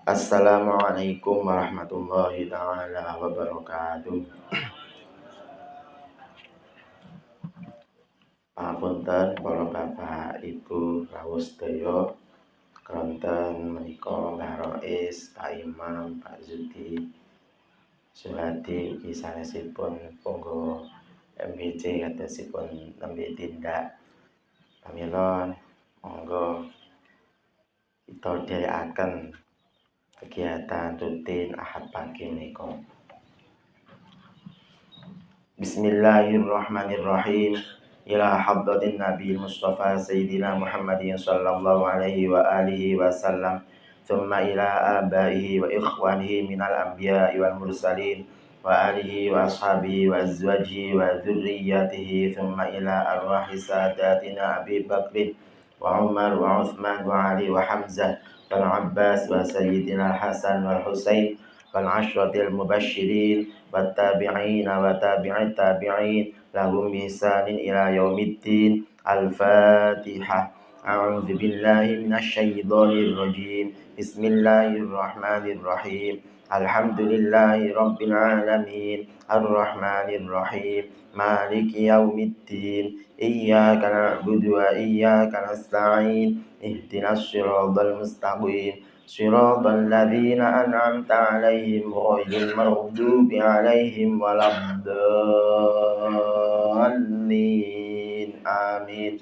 Assalamualaikum warahmatullahi taala wabarakatuh. Pangapunten para bapak ibu rawuh sedaya kronten menika Mbah Rois, Pak Imam, Pak Zudi, Suhadi ugi sanesipun Punggo MBC kadosipun nembe tindak. Pamila monggo kita dherekaken kegiatan rutin Ahad pagi menika. Bismillahirrahmanirrahim. Ila hadratin Nabi Mustafa Sayyidina Muhammadin sallallahu alaihi wa alihi wasallam. Thumma ila abaihi wa ikhwanihi minal anbiya'i wal mursalin wa alihi wa ashabihi wa azwajihi wa dzurriyyatihi. Thumma ila arwahi sadatina Abi Bakrin wa Umar wa Uthman wa Ali wa Hamzah wal Abbas wa Sayyidina Hasan wal Husain wal ashratil mubasysyirin wat tabi'in wa tabi'it tabi'in lahum bi ihsanin ila yaumiddin. Al-Fatihah. A'udzu billahi minasy syaithanir rajim. Bismillahirrahmanirrahim. Alhamdulillahi rabbil alamin. Arrahmanir rahim. Maliki yaumiddin. Iyyaka na'budu wa iyyaka nasta'in. Ihdinas siratal mustaqim. Siratal ladzina an'amta 'alaihim ghairil maghdubi 'alaihim waladdallin. Amin.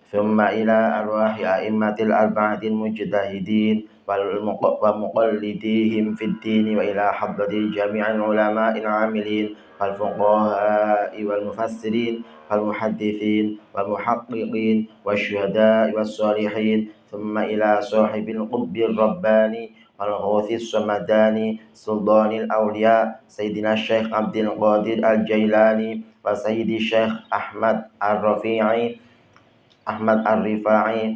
Thumma ila arwahi a'immatil arba'atil mujtahidin wal muqallidihim fid din wa ila hadrati jami'il ulama'il 'amilin wal fuqaha'i wal mufassirin wal muhaddithin wal muhaqqiqin wasyuhada'i was shalihin. Thumma ila sahibil qutbil rabbani wal ghawthis samadani sultanil awliya Sayyidina Syekh Abdul Qadir Al-Jailani wa Sayyidi Syekh Ahmad Ar-Rifai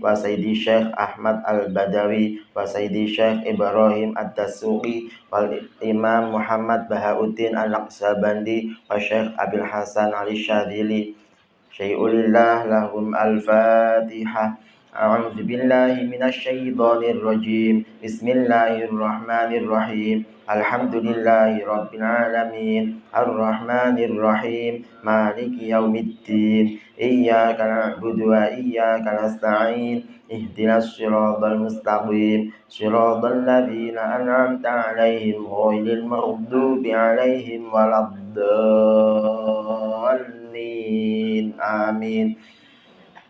wa Sayyidi Syekh Ahmad Al-Badawi wa Sayyidi Syekh Ibrahim Ad-Dasuqi wal Imam Muhammad Bahauddin Al-Naqsabandi wa Syekh Abil Hasan Al-Syadzili. Syai'ulillah lahum. Al-Fatihah. A'udzu billahi minasy syaithanir rajim. Bismillahirrahmanirrahim. Alhamdulillahi rabbil alamin. Arrahmanir rahim. Maliki yaumiddin. Iyyaka na'budu wa iyyaka nasta'in. Ihdinas siratal mustaqim. Siratal ladzina an'amta 'alaihim ghairil maghdubi 'alaihim waladdallin. Amin.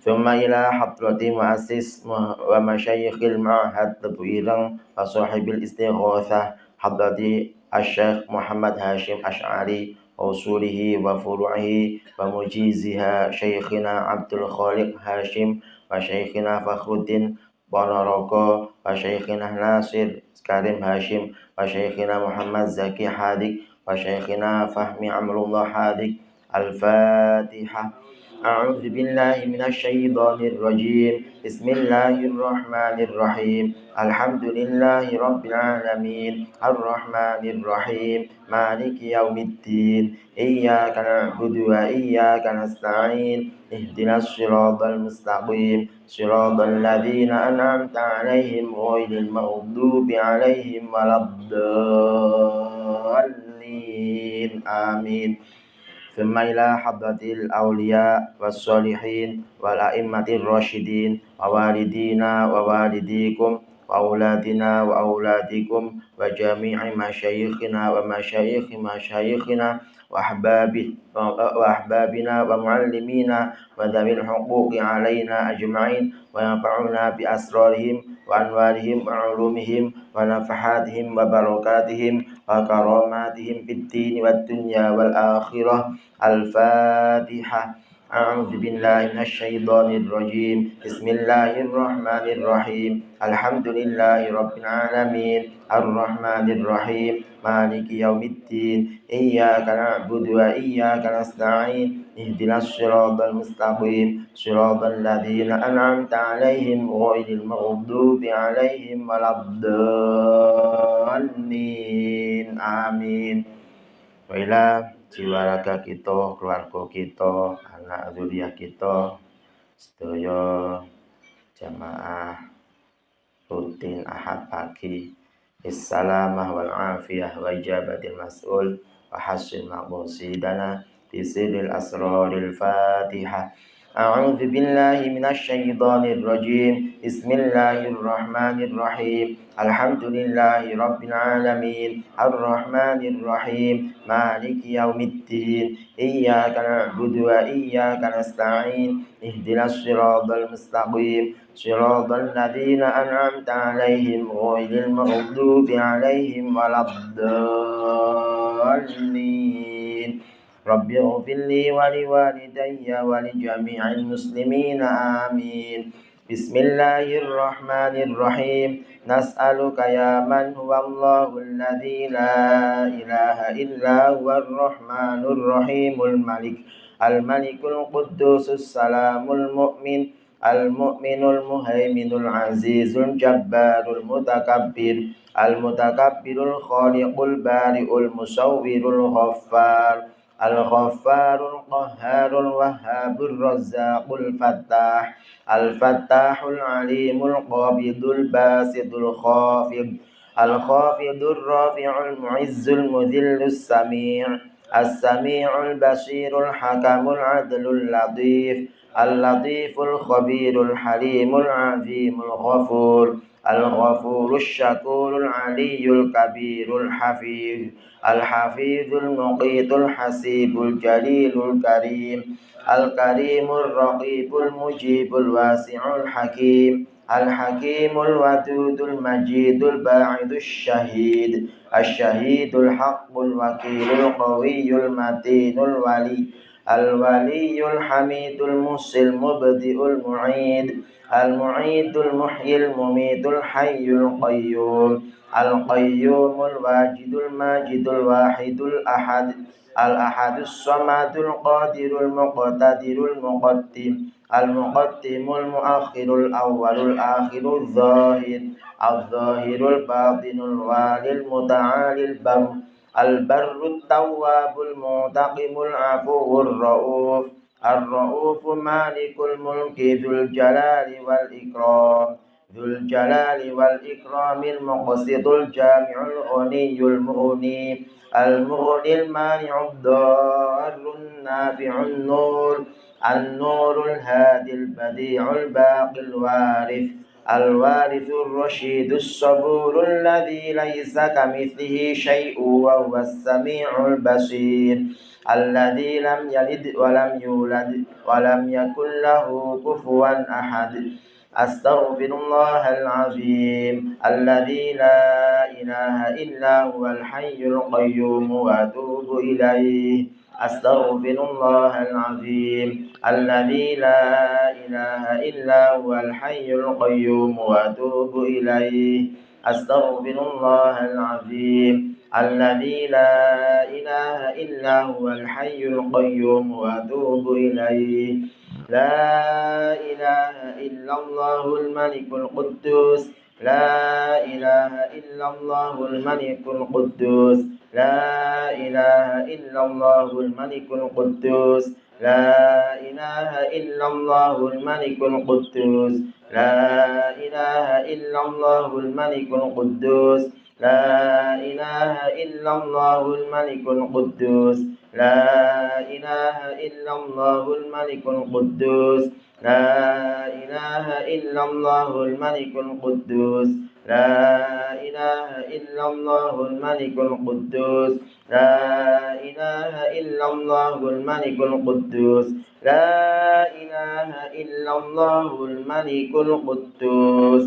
Thumma ila hadrati muassis wa masyayikhil ma'had Tebu Ireng wa sahibil istighatsah hadrati Asy-Syaikh Muhammad Hasyim Asy'ari wa usulihi wa furu'ihi wa mujiziha Syekhina Abdul Khaliq Hasyim wa Syekhina Fakhruddin Ponorogo wa Syekhina Nasir Karim Hasyim wa Syekhina Muhammad Zaki Hadik wa Syekhina Fahmi Amrullah Hadik. Al-Fatihah. A'udzu billahi minasy syaithanir rajim. Bismillahirrahmanirrahim. Alhamdulillahi rabbil alamin. Arrahmanir rahim. Maliki yaumiddin. Iyyaka na'budu wa iyyaka nasta'in. Ihdinas siratal mustaqim. Siratal ladzina an'amta 'alaihim ghairil maghdubi 'alaihim waladdallin. Amin. Thumma ila hadratil awliya was sholihin wal a'immatir rasyidin wa walidina wa walidikum wa auladina wa auladikum wa jami'i masyayikhina wa masyayikhi masyayikhina wa ahbabina wa muallimina wa dzawil huquqi alaina ajma'in wa yanfa'una bi asrarihim wa anwarihim wa ulumihim wa nafahatihim wa barakatihim wa karamatihim fid dini wad dunya wal akhirah. Al-Fatihah. A'udzu billahi minasy syaithanir rajim. Bismillahirrahmanirrahim. Alhamdulillahi rabbil alamin. Arrahmanir rahim. Maliki yaumiddin. Iyyaka na'budu wa iyyaka nasta'in. Ihdinas siratal mustaqim. Siratal ladzina an'amta 'alaihim ghairil maghdubi 'alaihim waladdallin. Amin. Wa ila jiwaraga kita, keluarga kita, anak zuriat kita, sedaya jamaah rutin Ahad pagi السلامة والعافية وإجابة المسؤول وحسن مقصودنا في سر الأسرار الفاتحة. أعوذ بالله من الشيطان الرجيم. بسم الله الرحمن الرحيم. الحمد لله رب العالمين الرحمن الرحيم مالك يوم الدين إياك نعبد وإياك نستعين اهدنا الصراط المستقيم صراط الذين أنعمت عليهم غير المغضوب عليهم ولا الضالين. رب اغفر لي ولوالدي ولجميع المسلمين آمين. بسم الله الرحمن الرحيم. نسألك يا من هو الله الذي لا إله إلا هو الرحمن الرحيم الملك القدوس السلام المؤمن المهيمن العزيز الجبار المتكبر الخالق البارئ المصور الغفار القهار الوهاب الرزاق الفتاح العليم القابض الباسط الخافض الرافع المعز المذل السميع البصير الحكم العدل اللطيف الخبير الحليم العظيم الغفور الشكور العلي الكبير الحفيظ المقيت الحسيب الجليل الكريم الرقيب المجيب الواسع الحكيم الودود المجيد الباعد الشهيد الحق الوكيل القوي المتين الولي الحميد المحصي المبدئ المعيد المحيي المميت الحي القيوم الواجد الماجد الواحد الأحد الصمد القادر المقتدر المقدم المؤخر الأول الآخر الظاهر الباطن الوالي المتعالي البر التواب المنتقم العفو الرؤوف مالك الملك ذو الجلال والإكرام المقسط الجامع الغني المغني المانع الضار النافع النور الهادي البديع الباقي الوارث الرشيد الصبور الذي ليس كمثله شيء وهو السميع البصير الذي لم يلد ولم يولد ولم يكن له كفوا أحد. أستغفر الله العظيم الذي لا إله إلا هو الحي القيوم وأتوب إليه. أستغفر الله العظيم الذي لا إله إلا هو الحي القيوم وأتوب إليه. أستغفر الله العظيم الذي لا إله إلا هو الحي القيوم وأتوب إليه. لا إله إلا الله الملك القدوس لا إله إلا الله الملك القدوس لا إله إلا الله الملك القدوس لا إله إلا الله الملك القدوس لا إله إلا الله الملك القدوس لا إله إلا الله الملك القدوس لا إله إلا الله الملك القدوس لا إله إلا الله الملك القدوس لا إله إلا الله الملك القدوس لا إله إلا الله الملك القدوس لا إله إلا الله الملك القدوس.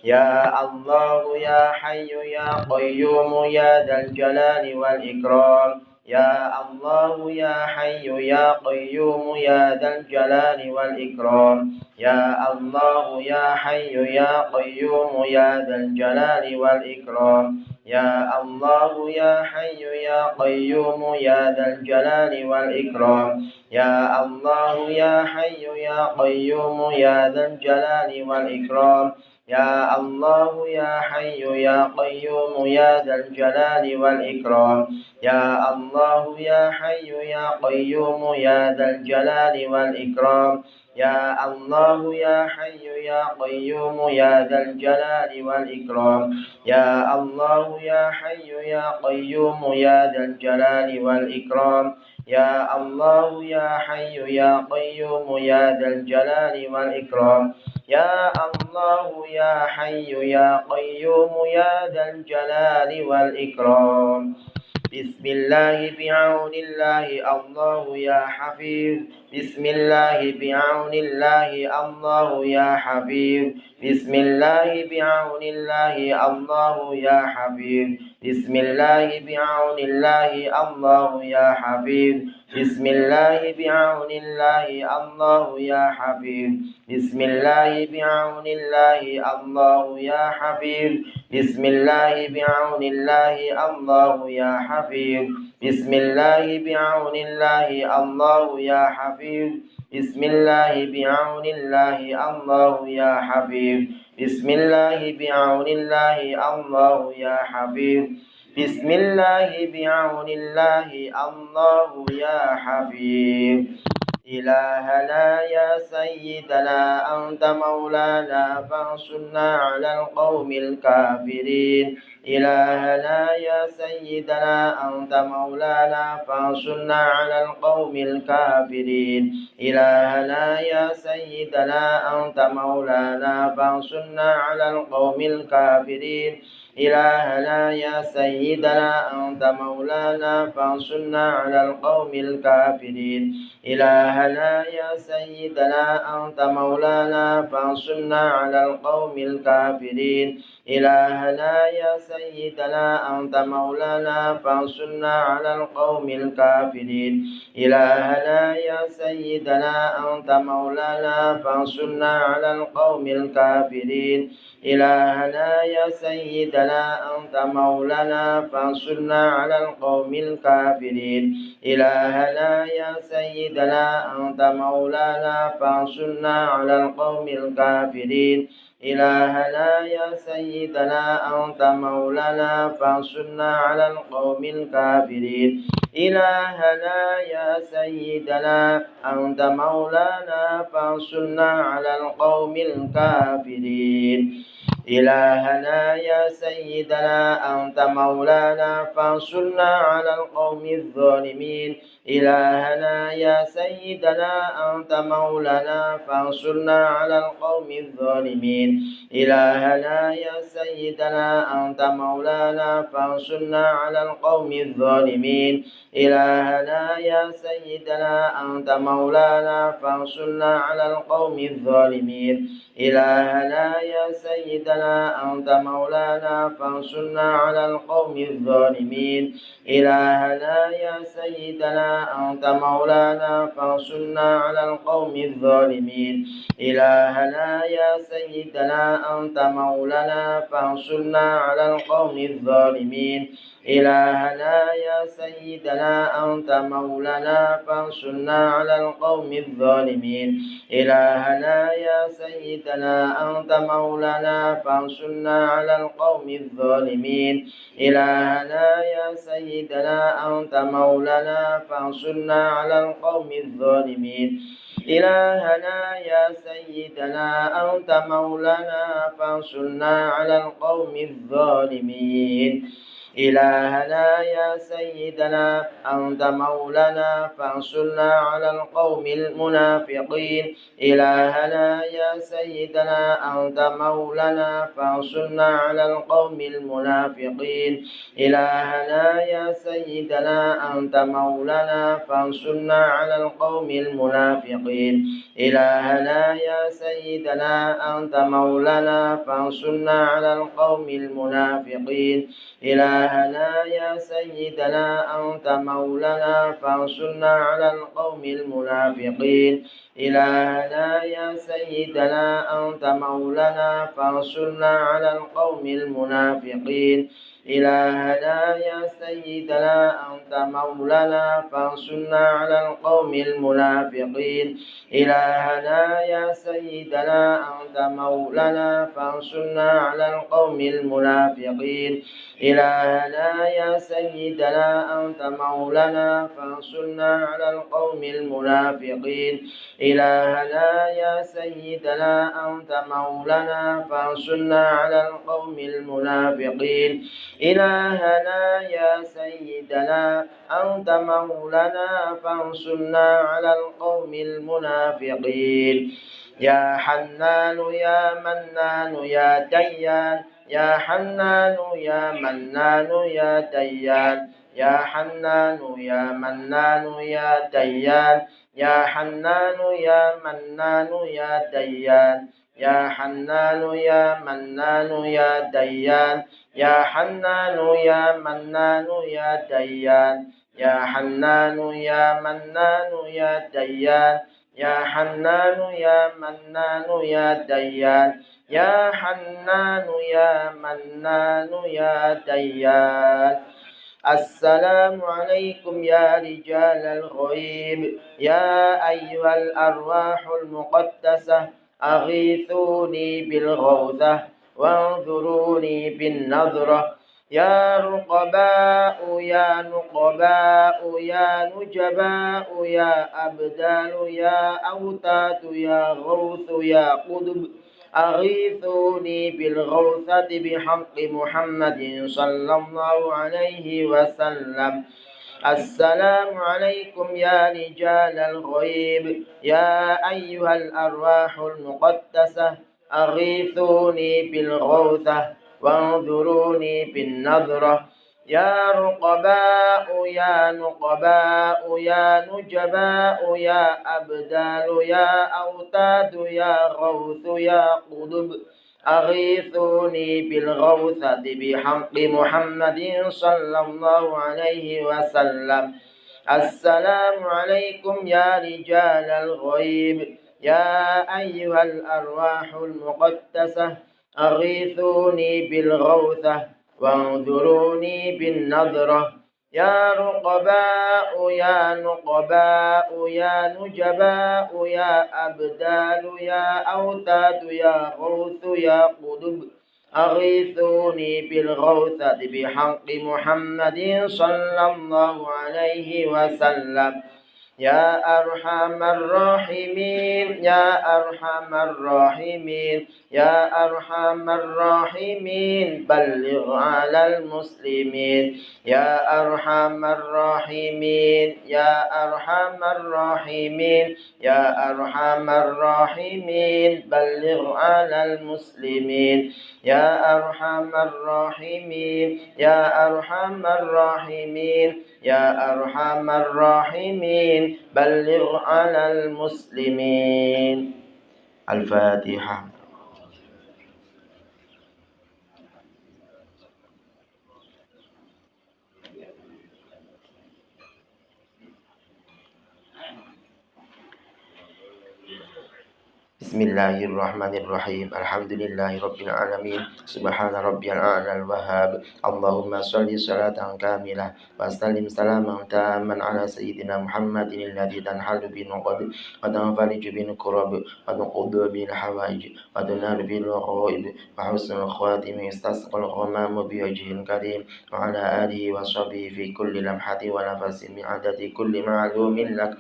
يا الله يا حي يا قيوم يا ذا الجلال والإكرام يا الله يا حي يا قيوم يا ذا الجلال والإكرام يا الله يا حي يا قيوم يا ذا الجلال والإكرام يا الله يا حي يا قيوم يا ذا الجلال والإكرام يا الله يا حي يا قيوم يا ذا الجلال والإكرام يا الله يا حي يا قيوم يا ذا الجلال والإكرام يا الله يا حي يا قيوم يا ذا الجلال والإكرام يا الله يا حي يا قيوم يا ذا الجلال والإكرام يا الله يا حي يا قيوم يا ذا الجلال والإكرام يا الله يا حي يا قيوم يا ذا الجلال والإكرام يا الله يا حي يا قيوم يا ذا الجلال والإكرام بسم الله بعون الله الله يا حفيظ بسم الله بعون الله الله يا حفيظ بسم الله بعون الله الله يا حفيظ بسم الله بعون الله الله يا حفيظ بسم الله بعون الله الله يا حفيظ بسم الله بعون الله الله يا حفيظ بسم الله بعون الله الله يا حفيظ بسم الله بعون الله الله يا حفيظ بسم الله بعون الله الله يا حفيظ بسم الله بعون الله الله يا حفيظ بسم الله بعون الله الله يا حفيظ إلهنا يا سيدنا أنت مولانا فانصرنا على القوم الكافرين إلهنا يا سيدنا أنت مولانا فانصرنا على القوم الكافرين إلهنا يا سيدنا أنت مولانا فانصرنا على القوم الكافرين إلهنا يا سيدنا أنت مولانا فانصرنا على القوم الكافرين إلهنا يا سيدنا أنت مولانا فانصرنا على القوم الكافرين إلهنا يا سيدنا أنت مولانا فانصرنا على القوم الكافرين إلهنا يا سيدنا أنت مولانا فانصرنا على القوم الكافرين إلهنا يا سيدنا أنت مولانا فانصرنا على القوم الكافرين إلهنا يا سيدنا أنت مولانا فانصرنا على القوم الكافرين إلهنا يا سيدنا أنت مولانا فانصرنا على القوم الكافرين إلهنا يا سيدنا أنت مولانا فانصرنا على القوم الكافرين إلهنا يا سيدنا أنت مولانا فانصرنا على القوم الظالمين إلهنا يا سيدنا أنت مولانا فانصرنا على القوم الظالمين إلهنا يا سيدنا أنت مولانا فانصرنا على القوم الظالمين إلهنا يا سيدنا أنت مولانا فانصرنا على القوم الظالمين إلهنا يا سيدنا أنت مولانا فانصرنا على القوم الظالمين إلهنا يا سيدنا أنت مولانا فانصرنا على القوم الظالمين إلهنا يا سيدنا أنت مولانا فانصرنا على القوم الظالمين إلهنا يا سيدنا أنت مولانا فانصرنا على القوم الظالمين إلهنا يا سيدنا أنت مولانا فانصرنا على القوم الظالمين إلهنا يا سيدنا أنت مولانا فانصرنا على القوم الظالمين إلهنا يا سيدنا أنت مولانا فانصرنا على القوم الظالمين إلهنا يا سيدنا أنت مولانا فانصرنا على القوم المنافقين إلهنا يا سيدنا أنت مولانا فانصرنا على القوم المنافقين إلهنا يا سيدنا أنت مولانا فانصرنا على القوم المنافقين إلهنا يا سيدنا أنت مولانا فانصرنا على القوم المنافقين إلهنا يا سيدنا أنت مولانا فانصرنا على القوم المنافقين إلهنا يا سيدنا أنت مولانا فانصرنا على القوم المنافقين إلهنا يا سيدنا أنت مولانا فانصرنا على القوم المنافقين إلهنا يا سيدنا أنت مولانا فانصرنا على القوم المنافقين إلهنا يا سيدنا أنت مولانا فانصرنا على القوم المنافقين إلهنا يا سيدنا أنت مولانا فانصرنا على القوم المنافقين إلهنا يا سيدنا أنت مولانا فانصرنا على القوم المنافقين يا حنان يا منان يا ديان يا حنان يا منان يا ديان يا حنان يا منان يا ديان يا حنان يا منان يا ديان يا حنان يا منان يا ديان يا حنان يا منان يا ديان يا حنان يا منان يا ديان يا حنان يا منان يا ديان يا حنان يا منان يا ديان السلام عليكم يا رجال الغيب يا أيها الأرواح المقدسة أغيثوني بالغوثة وانظروني بالنظرة يا رقباء يا نقباء يا نجباء يا أبدال يا أوتاد يا غوث يا قطب أغيثوني بالغوثة بحق محمد صلى الله عليه وسلم السلام عليكم يا رجال الغيب يا أيها الأرواح المقدسة أغيثوني بالغوثة وانظروني بالنظرة يا رقباء يا نقباء يا نجباء يا أبدال يا أوتاد يا غوث يا قطب أغيثوني بالغوثة بحق محمد صلى الله عليه وسلم السلام عليكم يا رجال الغيب يا أيها الأرواح المقدسة أغيثوني بالغوثة وانظروني بالنظرة يا رقباء يا نقباء يا نجباء يا أبدال يا أوتاد يا غوث يا قطب أغيثوني بالغوثة بحق محمد صلى الله عليه وسلم يا أرحم الراحمين يا أرحم الراحمين يا أرحم الراحمين بلغ على المسلمين يا أرحم الراحمين يا أرحم الراحمين يا أرحم الراحمين بلغ على المسلمين يا أرحم الراحمين يا أرحم الراحمين يا أرحم الراحمين بلغ على المسلمين الفاتحة بسم الله الرحمن الرحيم الحمد لله رب العالمين سبحان ربي الأعلى الوهاب اللهم صل صلاة كاملة وسلم سلاما تاما على سيدنا محمد الذي تنحل به العقد وتنفرج به الكرب وتقضى به الحوائج وتنال به الرغائب وحسن الخواتم يستسقى الغمام بوجهه الكريم وعلى آله وصحبه في كل لمحة ونفس من عدد كل معلوم لك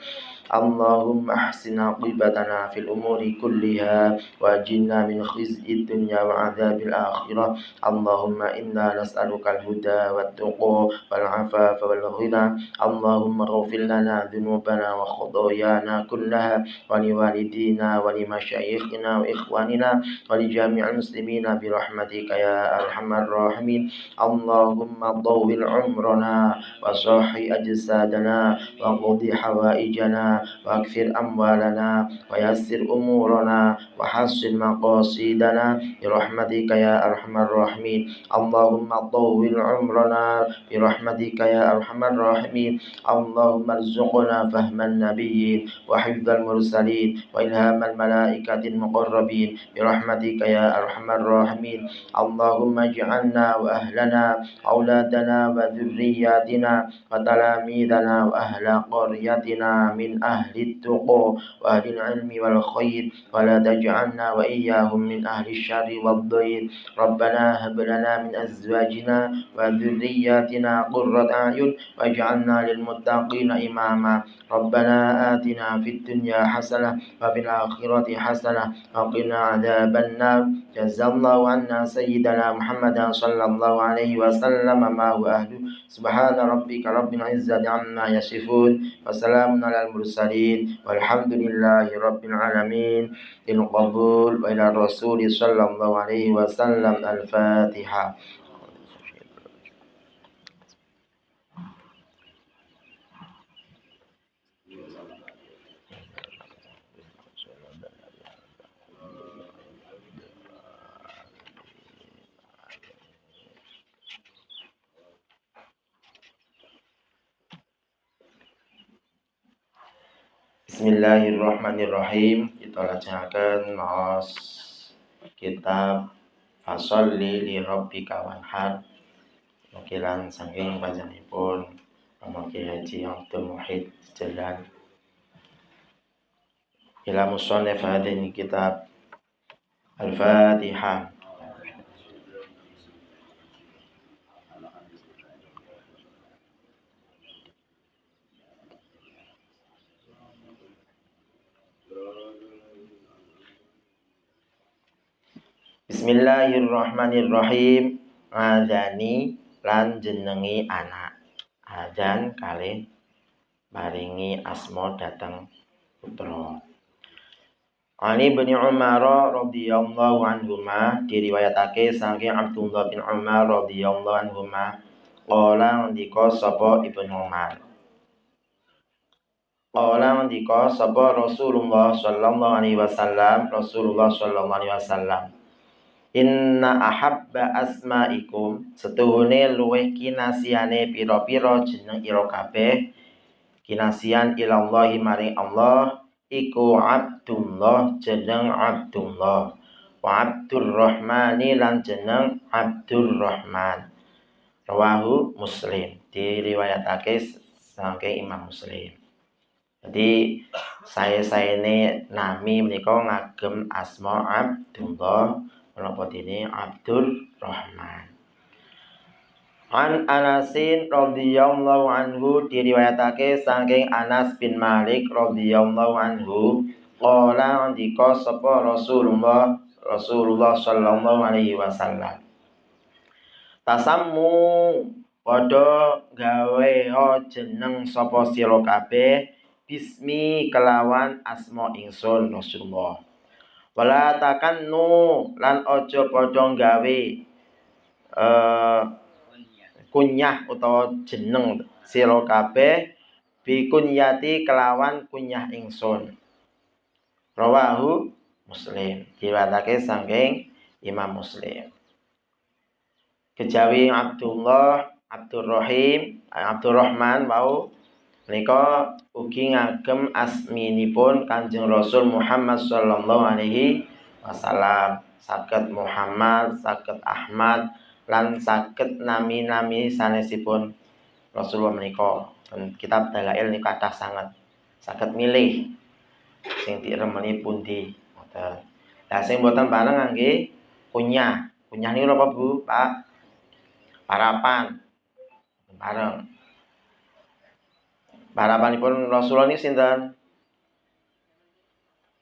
اللهم احسن عاقبتنا في الأمور كلها واجرنا من خزي الدنيا وعذاب الآخرة اللهم إنا نسألك الهدى والتقى والعفاف والغنى اللهم اغفر لنا ذنوبنا وخطايانا كلها ولوالدينا ولمشايخنا وإخواننا ولجميع المسلمين برحمتك يا أرحم الراحمين اللهم طول عمرنا وصح أجسادنا وقض حوائجنا واكثر أموالنا ويسر أمورنا أمورنا وحسن مقاصدنا برحمتك يا أرحم الراحمين. اللهم طول عمرنا برحمتك يا أرحم الراحمين. اللهم ارزقنا فهم النبيين وحفظ المرسلين وإلهام الملائكة المقربين برحمتك يا أرحم الراحمين. اللهم اجعلنا وأهلنا أولادنا وذرياتنا وتلاميذنا وأهل قريتنا من أهل التقى وأهل العلم والخير ولا تجعلنا وإياهم من أهل الشر والضير. ربنا هب لنا من أزواجنا وذرياتنا قرة أعين واجعلنا للمتقين إماما. ربنا آتنا في الدنيا حسنة وفي الآخرة حسنة وقنا عذاب النار. جزا الله عنا سيدنا محمد صلى الله عليه وسلم ما هو أهله. سبحان ربك رب العزة عما يصفون وسلام على المرسلين والحمد لله رب العالمين. القبول وإلى الرسول صلى الله عليه وسلم. الفاتحة. Bismillahirrahmanirrahim. Kita lajengaken maos kitab Fasholli li rabbika wanhar. Wakilan saking panjenenganipun Pamuki Haji Abdul Muhid Jalal. Ila musannif hadhihi kitab Al-Fatihah. Bismillahirrahmanirrahim. Adzani lan jenengi anak. Adzan kalih maringi asma dhateng putra. Ali bin Umar radhiyallahu anhuma, diriwayatake saking Abdullah bin Umar radhiyallahu anhuma, qala ndika sapa Ibnu Umar. Qala ndika sapa Rasulullah sallallahu alaihi wasallam, Rasulullah sallallahu alaihi wasallam. Inna ahabba asma'ikum, setuhune luweh kinasiane pira-pira jeneng ira kabeh, kinasian ilallahi maring Allah, iku Abdullah jeneng Abdullah, wa Abdurrahmani lan jeneng Abdurrahman. Rawahu Muslim, diriwayatake saking Imam Muslim. Jadi saya-sayane nami menika ngagem asma Abdullah, menapa dene Abdurrahman. An Anasin radhiyallahu anhu, diriwayatake saking Anas bin Malik radhiyallahu anhu, qala ndika sapa Rasulullah sallallahu alaihi wasallam. Tasammu padha gawe jeneng sapa sira kabeh bismi kelawan asma ingsun Rasulullah. Wala takannu lan aja padha gawe kunyah utawa jeneng sira kabeh bikunyati kelawan kunyah ingsun. Rawahu Muslim, diriwayatake saking Imam Muslim. Kejawi Abdullah, Abdurrahim, Abdurrahman wau menika ugi ngagem asminipun Kanjeng Rasul Muhammad sallallahu alaihi wasallam. Saged Muhammad, saged Ahmad, lan saged nami-nami sanesipun Rasulullah menika. Kitab Dalail niku kathah sanget. Saged milih sing diremeni pundi. Ngoten. Lah sing mboten bareng ngangge kunyah. Kunyah niku napa Bu, Pak? Parapan. Bareng. Parapanipun Rasulullah ini sinten?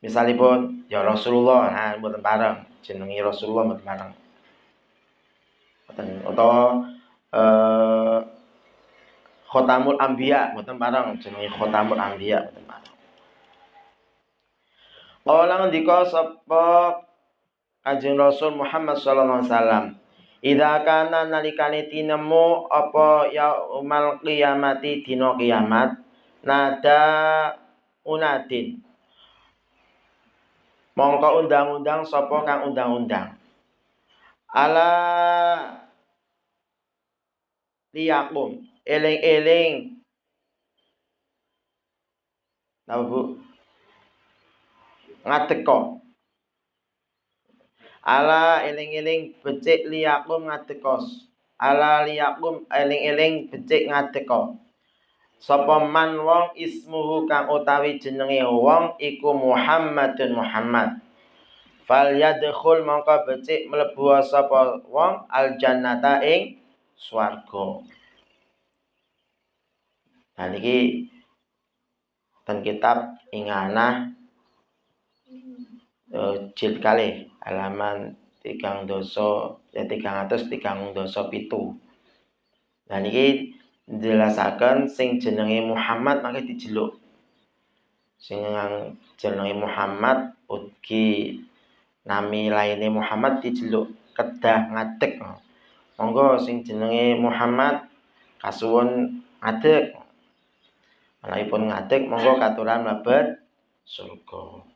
Misalipun ya Rasulullah, nah mboten bareng, jenengi Rasulullah mboten bareng. Utawa Khotamul Anbiya mboten bareng, jenengi Khotamul Anbiya mboten bareng. Kala ngendika sapa Kanjeng Rasul Muhammad sallallahu alaihi wasallam, idza kana nalikane tinemu apa yaumal qiyamati dina kiamat, nada unadin Mongko undang-undang sapa kang undang-undang. Ala liyakum eling-eling. Napa Bu? Ngadeka. Ala eling-eling becik liyakum ngadekos. Ala liyakum eling-eling becik ngadeka. Sapa man wong ismuhu kang utawi jenenge wong iku Muhammadun Muhammad. Fal yadkhul mongko becik mlebu sapa wong aljannata ing swarga. Nah niki ten kitab Ingana jilid kalih halaman 337. Nah niki njelasaken sing jenenge Muhammad mangke dijeluk. Sing jenenge Muhammad ugi nami laine Muhammad dijeluk kedah ngadeg. Monggo sing jenenge Muhammad kasuwun ngadeg. Menahipun ngadeg monggo katuran mlebet surga.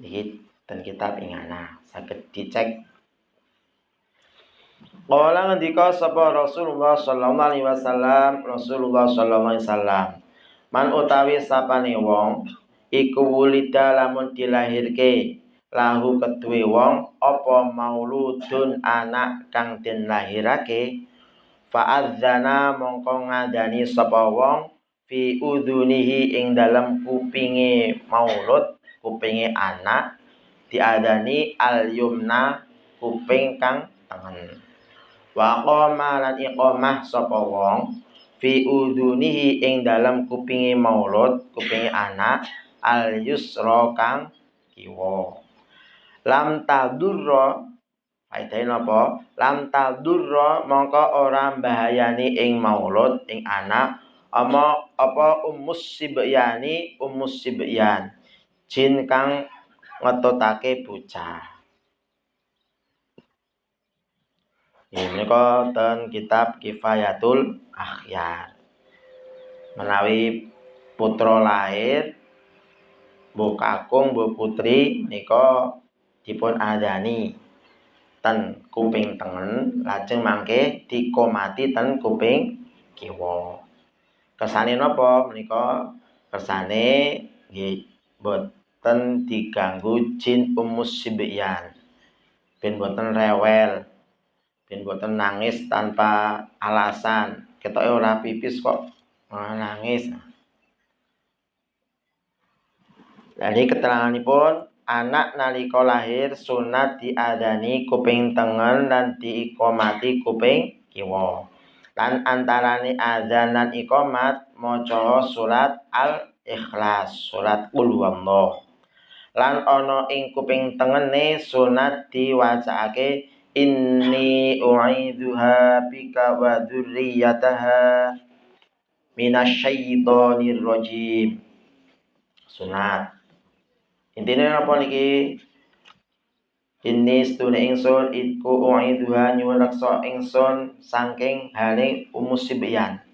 Niki ten kitab Ingana saged dicek. Kala ngendika sapa Rasulullah sallallahu alaihi wasallam, man utawi sapane wong iku wulida lamun dilahirke lahu keduwe wong apa mauludun anak kang den lahirake fa'adzana mongko ngadani sapa wong fi udhunihi ing dalem kupinge maulud, kupinge anak diadani al yumna kuping kang tengen. Wa qoma lan iqamah sapa wong fi udhunihi ing dalem kupinge maulud, kupinge anak al yusra kang kiwa. Lam tadurra faedahe napa? Lam tadurra mongko ora mbahayani ing maulud ing anak apa ummus sibyan jin kang ngetutake bocah. Ini kok ten kitab Kifayatul Akhyar. Menawi putra lahir bu kakung bu putri nika dipun adani ten kuping tengen lajeng mangke dikomati ten kuping kiwa. Kersane napa menika? Kersane nggih boten diganggu jin ummus sibyan. Ben boten rewel. Ben boten nangis tanpa alasan. Ketoke ora pipis kok nangis. Jadi keteranganipun anak nalika lahir sunat diadani kuping tengen lan diikomati kuping kiwa. Lan antarane adzan lan iqamat maca surat Al-Ikhlas, surat Qul Huwallah. Lan ana ing kuping tengene sunat diwacake inni u'idzuha bika wa dzurriyyataha minasyaitonir rajim. Sunat. Intine napa niki? Inni stune ingsun iku u'idzuha nyuwun reksa ingsun saking hale ummus sibyan.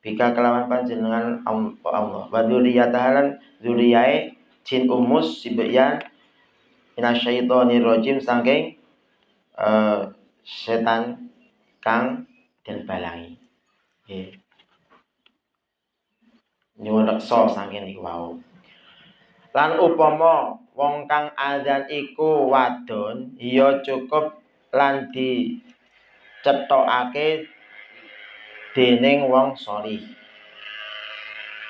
Bika kelawan panjenengan Allah. Wa dzurriyyataha lan dzurriyae jin ummus sibyan minasyaitonir rajim saking setan kang den balangi. Nggih. Nyuwun reksa saking niku wau. Lan upama wong kang adzan iku wadon, ya cukup lan dicethokake dening wong sholih.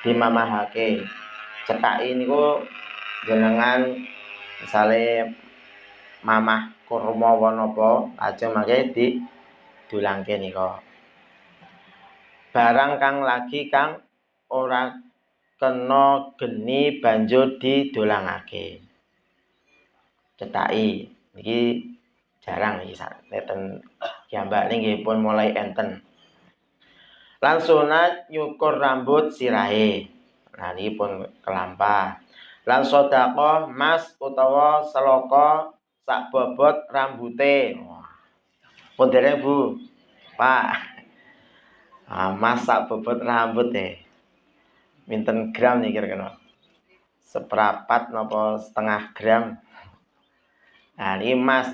Dimamahake. Cethaki niku jenengan misale mamah kurma napa lajeng mangke didulangke nika. Barang kang lagi kang ora kena geni banjur didolangake. Cethaki niki jarang iki neten kiambane nggih pun mulai enten. Lan sunat nyukur rambut sirahe. Nah niki pun kelampah. Lan sedekah mas utawa selaka sak bobot rambute. Pun dereng Bu. Pak. Mas sak bobot rambut Minten gram nih kira-kira? seperapat napa setengah gram. Nah ini emas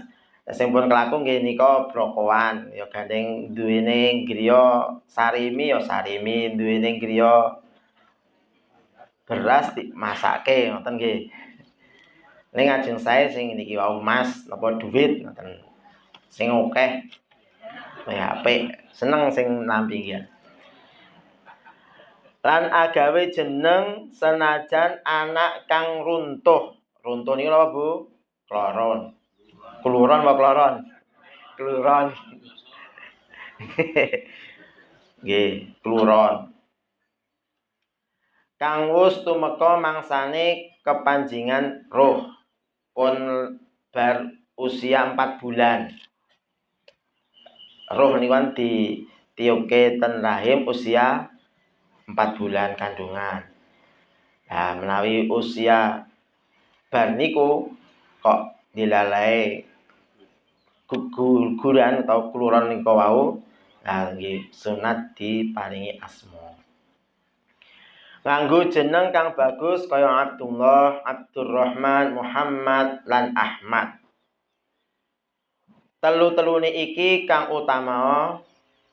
sing pun kelaku nggih nika brokowan ya gandeng duwene griya sarimi ya sarimi, duwene griya beras dimasake ngoten nggih. Ning ajeng sae sing niki wau emas napa duit ngoten. Sing akeh kaya apik, seneng sing nampi nggih. Lan agawe jeneng senajan anak kang runtuh. Runtuh niku apa, Bu? Kloron. Kluron apa kloron? Kluron. Nggih, kluron. Kang wus tumeka mangsane kepanjingan roh pun bar usia 4 bulan. Roh niku kan ditiupke ten rahim usia 4 bulan kandungan. Nah, menawi usia bar niku kok dilalae guguran atau kluron niku wau, nah nggih sunat diparingi asma. Nganggo jeneng kang bagus kaya Abdullah, Abdurrahman, Muhammad lan Ahmad. Telu-telune iki kang utama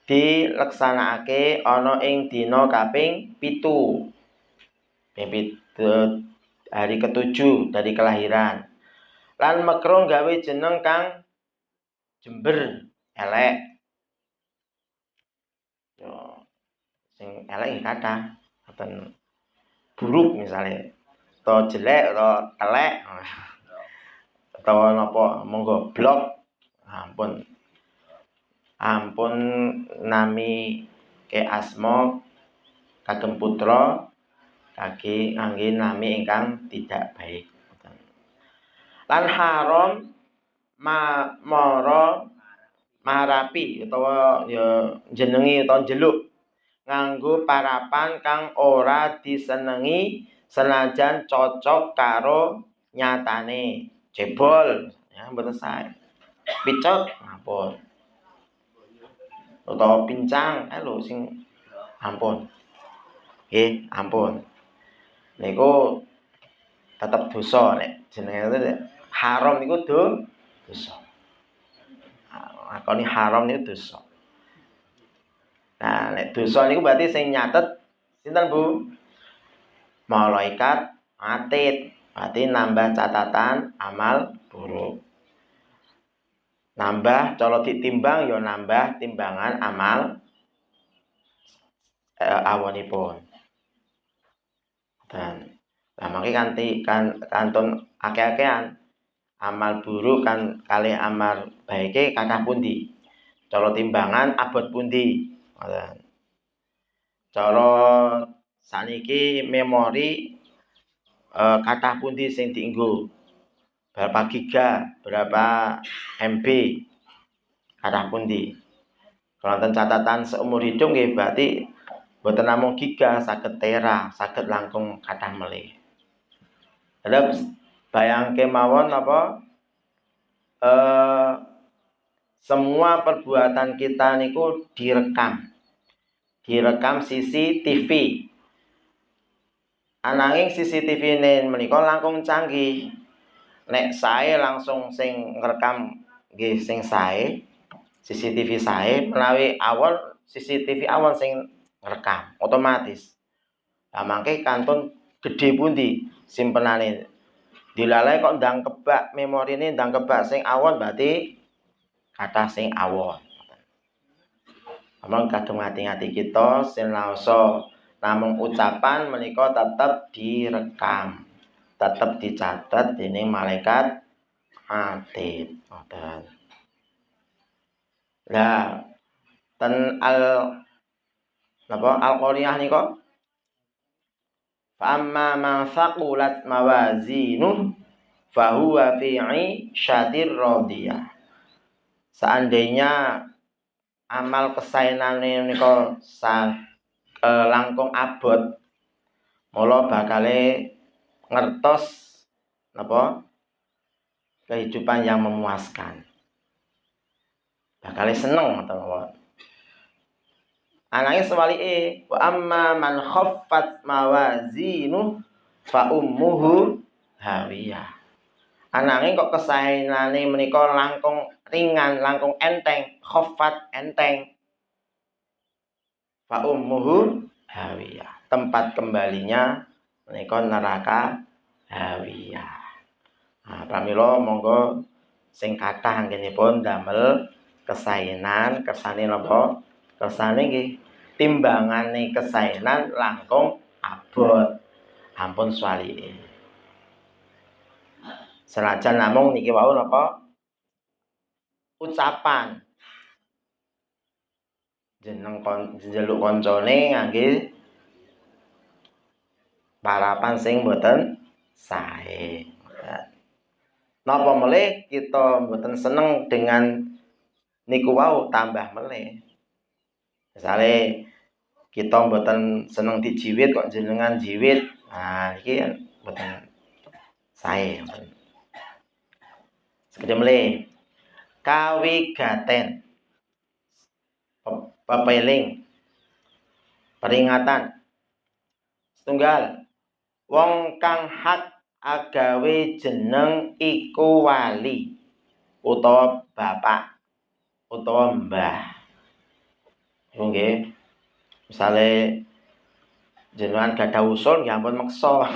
dileksanakake ana ing dina kaping 7. Hari ke-7 dari kelahiran. Lan makruh gawe jeneng kang jember, elek. Yo sing elek kathah, boten buruk misalnya, atau jelek atau elek, atau napa monggo blok, ampun nami ke asma kagem putra kaki angge nami ingkang tidak baik. Lan haram marapi utawa ya jenengi utawa njeluk nganggo parapan kang ora disenengi senajan cocok karo nyatane. Jebol ya mboten sae. Picek ampun. Utawa pincang lho sing ampun. Nggih, ampun. Niku tetep dosa nek jenenge haram niku dosa. Akoni haram niku dosa. Nah, nek dosa niku berarti sing nyatet sinten, Bu? Malaikat atid. Berarti nambah catatan amal buruk. Nambah cara ditimbang ya nambah timbangan amal awonipun. Dan lah mangke kantun akeh-akehan amal buruk kan kalih amal baike kathah pundi? Cara timbangan abot pundi? Cara saniki memori kathah pundi sing dienggo? Berapa giga, berapa MB, kathah pundi? Kalau wonten catatan seumur hidup nggih berarti boten namung giga, saged tera, saged langkung kathah melih. Terus bayangke mawon apa? Semua perbuatan kita niku direkam CCTV. Ananging CCTV ini menika langkung canggih. Nek sae langsung sing ngrekam nggih sing sae, CCTV sae menawi awon CCTV awon sing ngrekam otomatis. Lah mangke kantun gedhe pundi simpenane. Dilalai kok ndang kebak memorine ndang kebak sing awon berarti kathah sing awon. Amang kadung ati-ati kita sinaosa namung ucapan menika tetep direkam, tetep dicatet dening malaikat atid. Ngoten. Lah ten Al-Qariyah nika fa amma man saqulat mawazinu fa huwa fi 'ishatir radiyah. Seandainya amal kesaenane nika langkung abot, mula bakale ngertos napa kehidupan yang memuaskan. Bakale seneng ngoten mawon. Ananging sewalike wa amma man khaffat mawazinu fa ummuhu hawiyah. Ananging kok kesaenane menika langkung ringan, langkung enteng, khaffat enteng. Fa ummuhu hawiyah. Tempat kembalinya menika neraka hawiyah. Nah, pramila monggo sing kathah anggenipun damel kesaenan, kersane napa? Kersane nggih timbangane kesaenan langkung abot. Ampun swalike. Senajan namung niki wau napa? Ucapan jeneng njaluk kancane ngangge parapan sing boten sae. Napa melih kita mboten seneng dengan niku wau tambah melih. Misale kita mboten seneng dijiwit kok jenengan jiwit. Nah, iki kan mboten sae. Sekedhik melih kawigaten pepeling peringatan setunggal wong kang hak agawe jeneng iku wali utawa bapak utawa mbah. Nggih. Misale jenengan gadah usul nggih ampun meksa.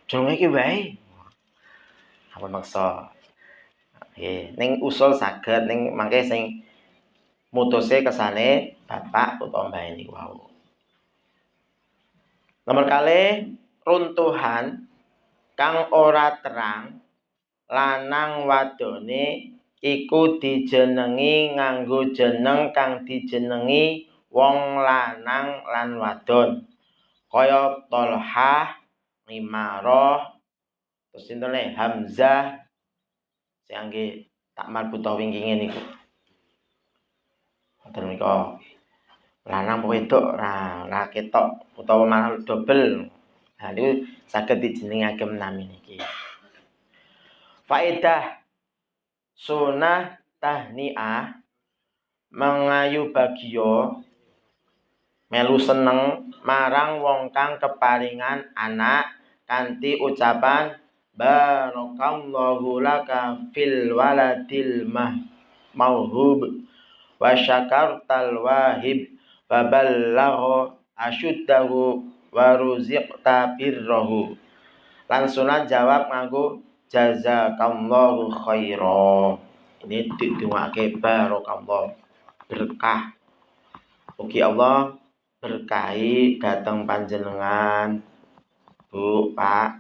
Jenenge iki wae. Ampun meksa. Nggih, ning usul saged ning mangke sing mutuse kesane bapak utawa mbah niku wau. Nomor kalih runtuhan kang ora terang lanang wadone iku dijenengi nganggo jeneng kang dijenengi wong lanang lan wadon kaya Tolhah, Imarah, terus sinten Hamzah sing angge tak marbuta wingkinge niku. Wonten menika lanang apa wedok ora ketok utawa malah dobel. Nah niku saged dijenengake menami niki. Faedah sunah tahniah mengayu bagya melu seneng marang wong kang keparingan anak kanthi ucapan barakallahu laka fil waladil mauhub wa syakartal wahib wa ballagha asyuddahu wa ruziqta birrahu. Lan sunat jawab nganggo jazakallahu khaira. Ini didongake barakallah berkah. Mugi Allah berkahi dateng panjenengan Bu, Pak.